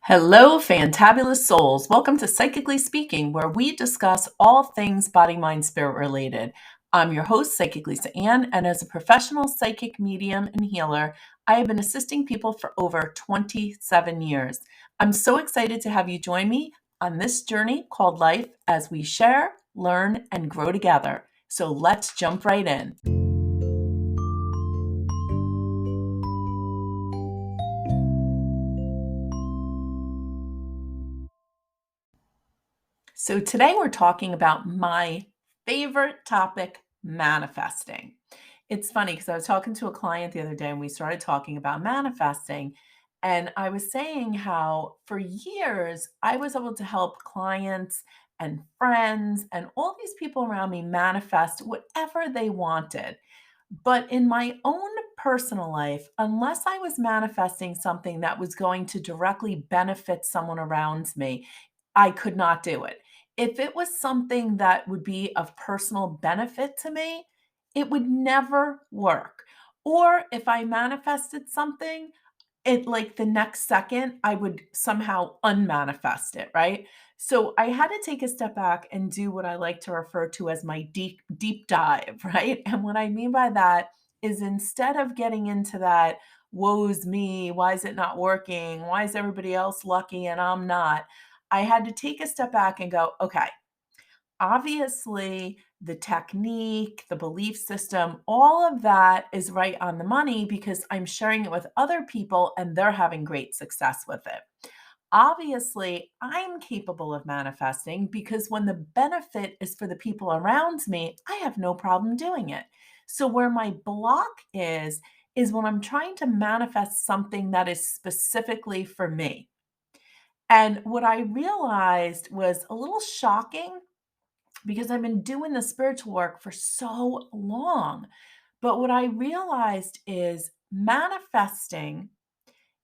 Hello, fantabulous souls. Welcome to Psychically Speaking, where we discuss all things body, mind, spirit related. I'm your host, Psychic Lisa Ann, and as a professional psychic medium and healer, I have been assisting people for over 27 years. I'm so excited to have you join me on this journey called life as we share, learn, and grow together. So let's jump right in. So today we're talking about my favorite topic, manifesting. It's funny because I was talking to a client the other day and we started talking about manifesting. And I was saying how for years I was able to help clients and friends and all these people around me manifest whatever they wanted. But in my own personal life, unless I was manifesting something that was going to directly benefit someone around me, I could not do it. If it was something that would be of personal benefit to me, it would never work. Or if I manifested something, it like the next second I would somehow unmanifest it, right? So I had to take a step back and do what I like to refer to as my deep dive, right? And what I mean by that is instead of getting into that woe's me, why is it not working? Why is everybody else lucky and I'm not? I had to take a step back and go, okay, obviously the technique, the belief system, all of that is right on the money because I'm sharing it with other people and they're having great success with it. Obviously, I'm capable of manifesting because when the benefit is for the people around me, I have no problem doing it. So, where my block is when I'm trying to manifest something that is specifically for me. And what I realized was a little shocking because I've been doing the spiritual work for so long. But what I realized is manifesting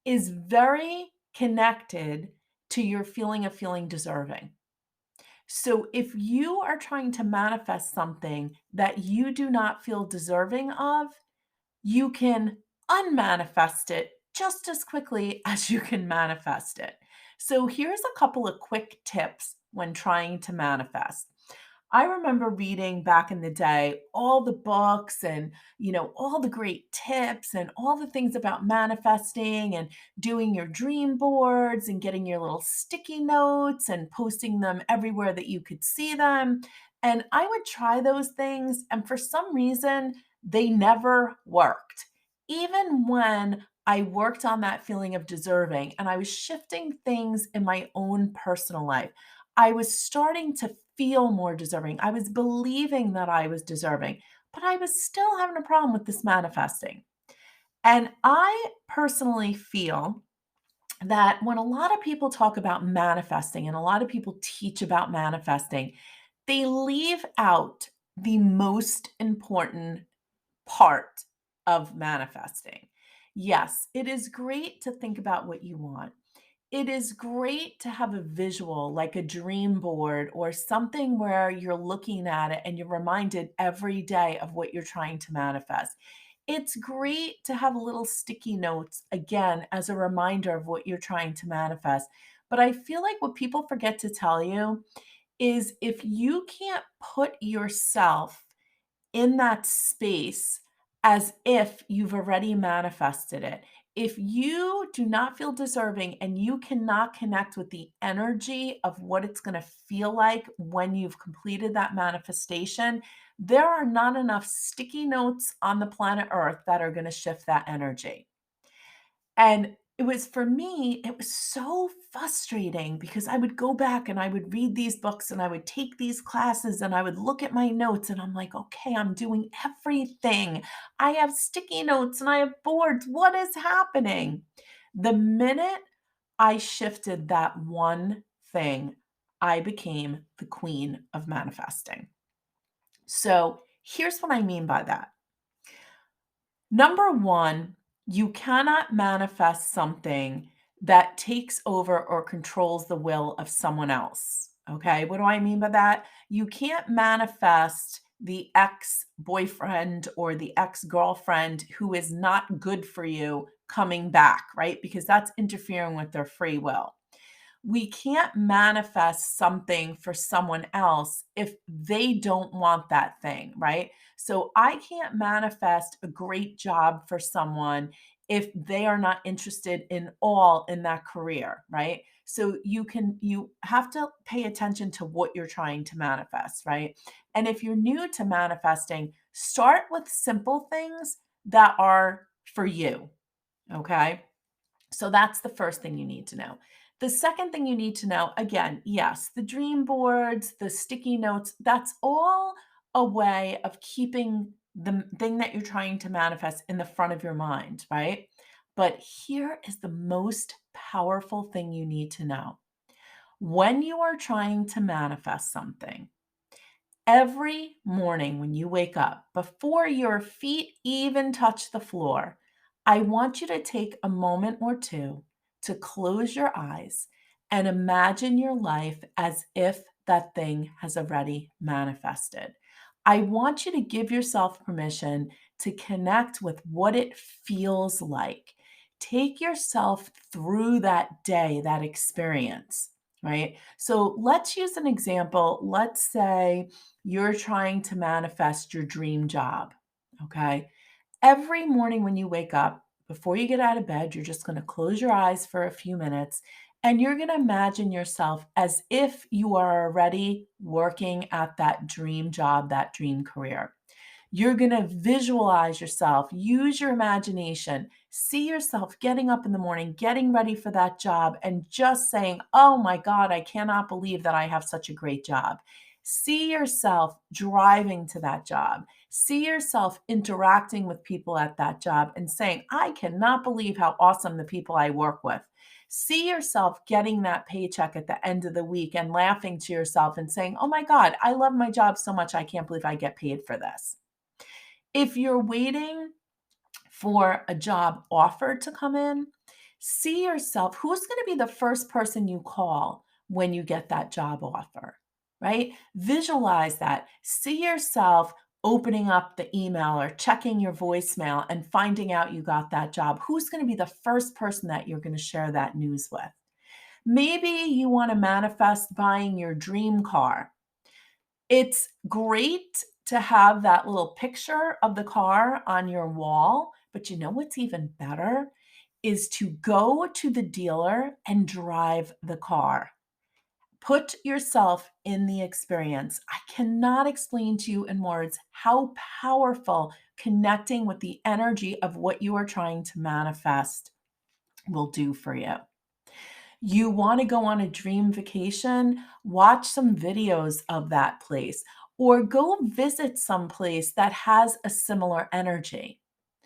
is very connected to your feeling of feeling deserving. So if you are trying to manifest something that you do not feel deserving of, you can unmanifest it just as quickly as you can manifest it. So here's a couple of quick tips when trying to manifest. I remember reading back in the day all the books and, all the great tips and all the things about manifesting and doing your dream boards and getting your little sticky notes and posting them everywhere that you could see them. And I would try those things, and for some reason, they never worked. Even when I worked on that feeling of deserving and I was shifting things in my own personal life, I was starting to feel more deserving. I was believing that I was deserving, but I was still having a problem with this manifesting. And I personally feel that when a lot of people talk about manifesting and a lot of people teach about manifesting, they leave out the most important part of manifesting. Yes, it is great to think about what you want. It is great to have a visual like a dream board or something where you're looking at it and you're reminded every day of what you're trying to manifest. It's great to have little sticky notes again as a reminder of what you're trying to manifest. But I feel like what people forget to tell you is if you can't put yourself in that space as if you've already manifested it. If you do not feel deserving and you cannot connect with the energy of what it's going to feel like when you've completed that manifestation, there are not enough sticky notes on the planet Earth that are going to shift that energy. And it was for me, it was so frustrating because I would go back and I would read these books and I would take these classes and I would look at my notes and I'm like, okay, I'm doing everything. I have sticky notes and I have boards. What is happening? The minute I shifted that one thing, I became the queen of manifesting. So here's what I mean by that. Number one, you cannot manifest something that takes over or controls the will of someone else. Okay. What do I mean by that? You can't manifest the ex boyfriend or the ex girlfriend who is not good for you coming back, right? Because that's interfering with their free will. We can't manifest something for someone else if they don't want that thing, right? So I can't manifest a great job for someone if they are not interested in all in that career, right? So you have to pay attention to what you're trying to manifest, right? And if you're new to manifesting, start with simple things that are for you, okay? So that's the first thing you need to know. The second thing you need to know, again, yes, the dream boards, the sticky notes, that's all a way of keeping the thing that you're trying to manifest in the front of your mind, right? But here is the most powerful thing you need to know. When you are trying to manifest something, every morning when you wake up, before your feet even touch the floor, I want you to take a moment or two to close your eyes and imagine your life as if that thing has already manifested. I want you to give yourself permission to connect with what it feels like. Take yourself through that day, that experience, right? So let's use an example. Let's say you're trying to manifest your dream job. Okay. Every morning when you wake up, before you get out of bed, you're just going to close your eyes for a few minutes and you're going to imagine yourself as if you are already working at that dream job, that dream career. You're going to visualize yourself, use your imagination, see yourself getting up in the morning, getting ready for that job, and just saying, "Oh my God, I cannot believe that I have such a great job." See yourself driving to that job. See yourself interacting with people at that job and saying, "I cannot believe how awesome the people I work with." See yourself getting that paycheck at the end of the week and laughing to yourself and saying, "Oh my God, I love my job so much. I can't believe I get paid for this." If you're waiting for a job offer to come in, see yourself who's going to be the first person you call when you get that job offer, right? Visualize that. See yourself opening up the email or checking your voicemail and finding out you got that job. Who's going to be the first person that you're going to share that news with? Maybe you want to manifest buying your dream car. It's great to have that little picture of the car on your wall, but you know what's even better is to go to the dealer and drive the car. Put yourself in the experience. I cannot explain to you in words how powerful connecting with the energy of what you are trying to manifest will do for you. You want to go on a dream vacation, watch some videos of that place or go visit some place that has a similar energy,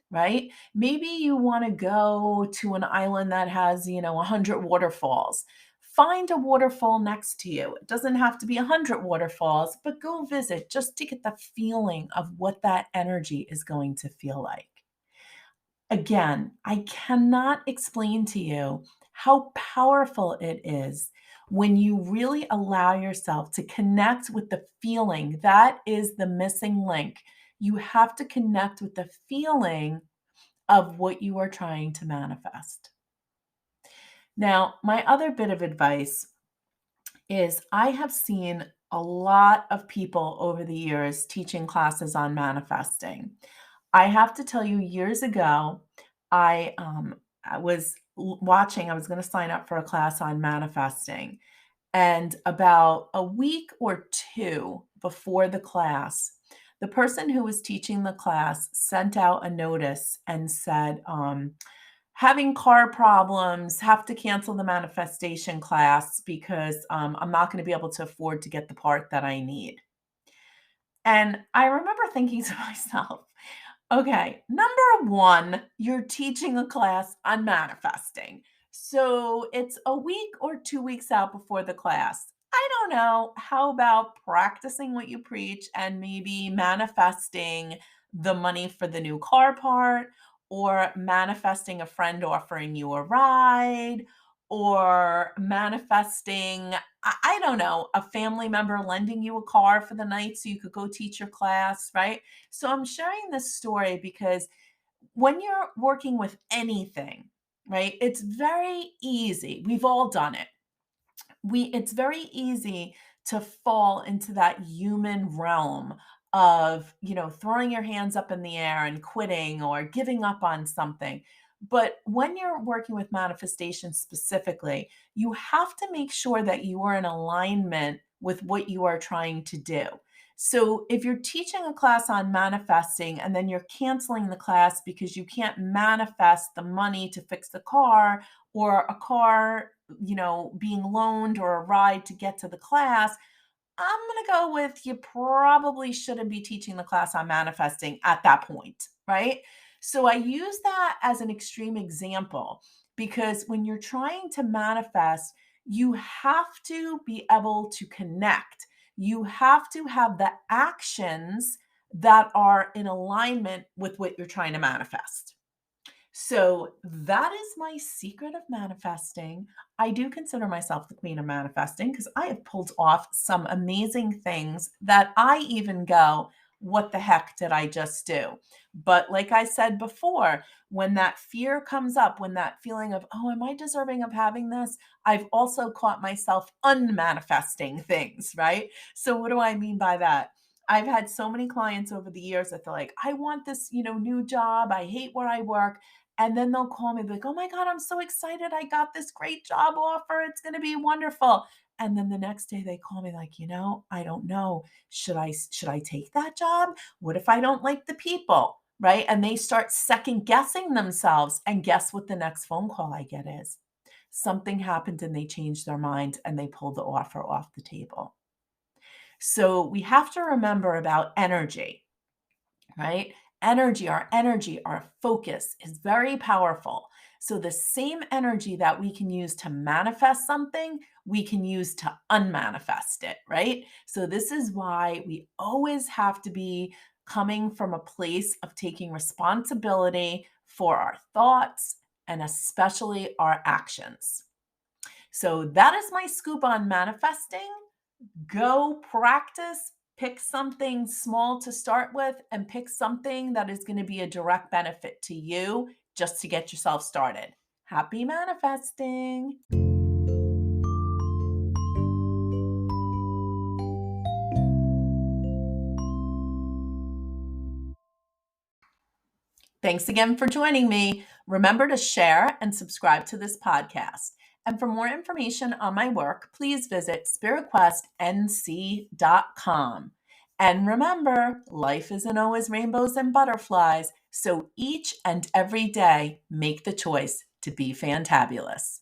right? Maybe you want to go to an island that has, 100 waterfalls. Find a waterfall next to you. It doesn't have to be 100 waterfalls, but go visit just to get the feeling of what that energy is going to feel like. Again, I cannot explain to you how powerful it is when you really allow yourself to connect with the feeling. That is the missing link. You have to connect with the feeling of what you are trying to manifest. Now, my other bit of advice is I have seen a lot of people over the years teaching classes on manifesting. I have to tell you, years ago, I was watching, I was going to sign up for a class on manifesting. And about a week or two before the class, the person who was teaching the class sent out a notice and said, having car problems, have to cancel the manifestation class because I'm not going to be able to afford to get the part that I need. And I remember thinking to myself, okay, number one, you're teaching a class on manifesting. So it's a week or 2 weeks out before the class. I don't know. How about practicing what you preach and maybe manifesting the money for the new car part or manifesting a friend offering you a ride or manifesting, I don't know, a family member lending you a car for the night so you could go teach your class, right? So I'm sharing this story because when you're working with anything, right, it's very easy. We've all done it. it's very easy to fall into that human realm of, throwing your hands up in the air and quitting or giving up on something. But when you're working with manifestation specifically, you have to make sure that you are in alignment with what you are trying to do. So if you're teaching a class on manifesting and then you're canceling the class because you can't manifest the money to fix the car, or a car, being loaned, or a ride to get to the class, I'm going to go with you probably shouldn't be teaching the class on manifesting at that point, right? So I use that as an extreme example because when you're trying to manifest, you have to be able to connect. You have to have the actions that are in alignment with what you're trying to manifest. So that is my secret of manifesting. I do consider myself the queen of manifesting because I have pulled off some amazing things that I even go, what the heck did I just do? But like I said before, when that fear comes up, when that feeling of, oh, am I deserving of having this? I've also caught myself unmanifesting things, right? So what do I mean by that? I've had so many clients over the years that they're like, I want this, new job. I hate where I work. And then they'll call me like, "Oh my God, I'm so excited. I got this great job offer. It's going to be wonderful." And then the next day they call me like, I don't know. Should I take that job? What if I don't like the people?" Right? And they start second guessing themselves. And guess what the next phone call I get is? Something happened and they changed their mind and they pulled the offer off the table. So we have to remember about energy, right? Energy, our focus is very powerful. So, the same energy that we can use to manifest something, we can use to unmanifest it, right? So, this is why we always have to be coming from a place of taking responsibility for our thoughts and especially our actions. So, that is my scoop on manifesting. Go practice, pick something small to start with, and pick something that is going to be a direct benefit to you just to get yourself started. Happy manifesting. Thanks again for joining me. Remember to share and subscribe to this podcast. And for more information on my work, please visit spiritquestnc.com. And remember, life isn't always rainbows and butterflies. So each and every day, make the choice to be fantabulous.